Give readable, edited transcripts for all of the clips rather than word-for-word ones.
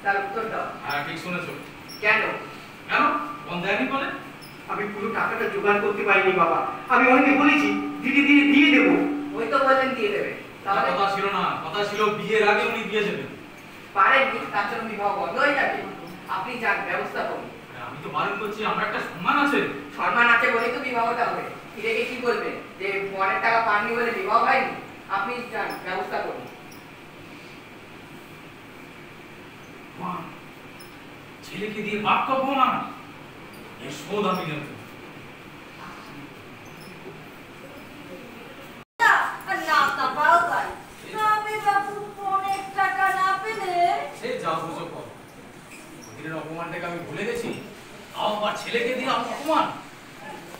তার উত্তর দাও। হ্যাঁ ঠিক শুনেছো। কেন? কেন বন্ধ দেয়নি বলে? আমি পুরো টাকাটা জোগাড় করতে পারিনি বাবা। আমি অনেকে বলেছি দিদি দিয়ে দেবো। ওই তো বললেন দিয়ে দেবে। তাহলে কথা ছিল না, কথা ছিল বিয়ের আগে উনি দিয়ে দেবেন। পারেননি, তার জন্য বিবাহ বন্ধ হয়ে যাবে। আপনি যান, ব্যবস্থা করুন। আমি তো বারণ করছি, আমার একটা সম্মান আছে। সম্মান আছে বলেই তো বিবাহটা হবে। ফিরে কি বলবেন যে অনেক টাকা পাননি বলে বিবাহ হয়নি? আপনি যান, ব্যবস্থা করুন। মা, ছেলেকে দিয়ে বাপ করবো না, এর শোধ আমি নেব। অপমানটাকে আমি ভুলে গেছি, আমার ছেলেকে দিয়ে অপমান।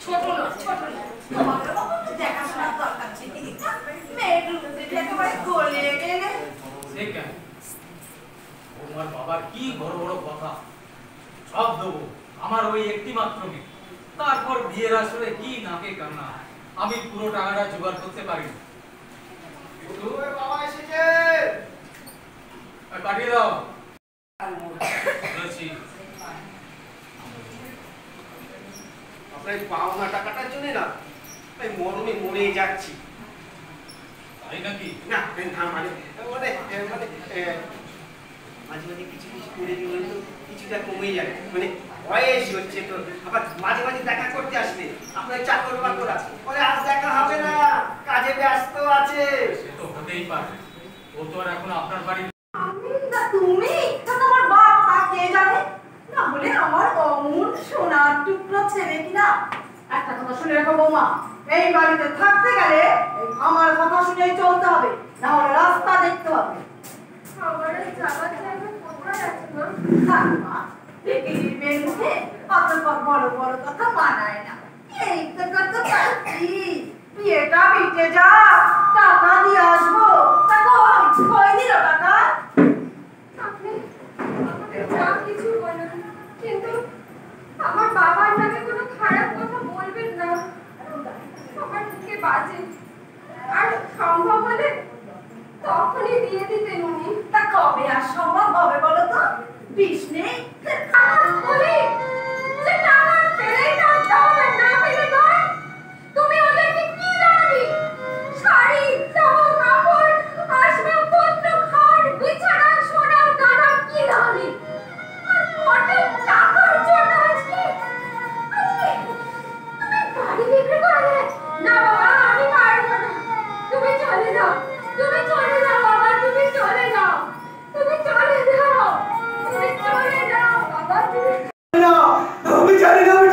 ছোট না, ছোট না, তোমাদের বাবা দেখাশোনার দরকার ছিল। মেয়ের রূপে একেবারে গলে গেলে সে কেন? তোমার বাবার কি বড় বড় কথা, সব দেবো আমার ওই একটি মাত্র মেয়ে। তারপর বিয়ের আসরে কি নাকে কান্না, আমি পুরো টাকাটা জোগাড় করতে পারিনি। বাবা এসেছে, কাটিয়ে দাও। আপনার পাওনা টাকাটার জন্য না আমি মরণে মরে যাচ্ছি। তাই নাকি? না মানে মাঝে মাঝে কিছু করে দিলে তো কিছুটা কমে যাবে। মানে বয়স হচ্ছে তো, আবার মাঝে মাঝে দেখা করতে আসলে আপনার চাকর বাকর আছে বলে আজ দেখা হবে না, কাজে ব্যস্ত আছে। সে তো হতেই পারে, ও তো আর এখন আপনার বাড়ি। তুমি তোমার বাপ তা কে জানে? না বলে আমার অমন সোনার টুকরো ছেলে কিনা। একটা কথা শুনে রাখো বৌমা, এই বাড়িতে থাকতে গেলে আমার কথা শুনেই চলতে হবে, না হলে রাস্তা দেখতে হবে। আমার যাওয়ার জায়গা কোথায় আছে মা? থাক মা, বিক্রির মেয়ের মুখে অত বড় বড় কথা মানায় না। এই তো কত পাচ্ছি, বিয়েটা মিটে যা, টাকা দিয়ে আসবো। তা কই দিল টাকা? আপনি আমাকে যা কিছু বলেন, কিন্তু আমার বাবার নামে কোনো খারাপ কথা বলবেন না। আমার মুখে বাজে, আর সম্ভব হলে তখনই দিয়ে দিতেন উনি। তা কবে আর সম্ভব হবে বলো তো? বিষ নেই বলি যে টাকা পেলেই না হবে, না পেলে নয়। তুমি ওদেরকে কি দাবি? শাড়ি, জামা কাপড়, আসবাবপত্র, খাট, বিছানা, সোনা, দানা কি দাবি? আর কত টাকার জন্য আজকে তুমি গাড়ি বিক্রি করবে? না বাবা, আমি পারবো না। তুমি চলে যাও, তুমি চলে যাও বাবা, তুমি চলে যাও, তুমি চলে যাও, তুমি চলে যাও বাবা, তুমি না, আমি জানি না আমি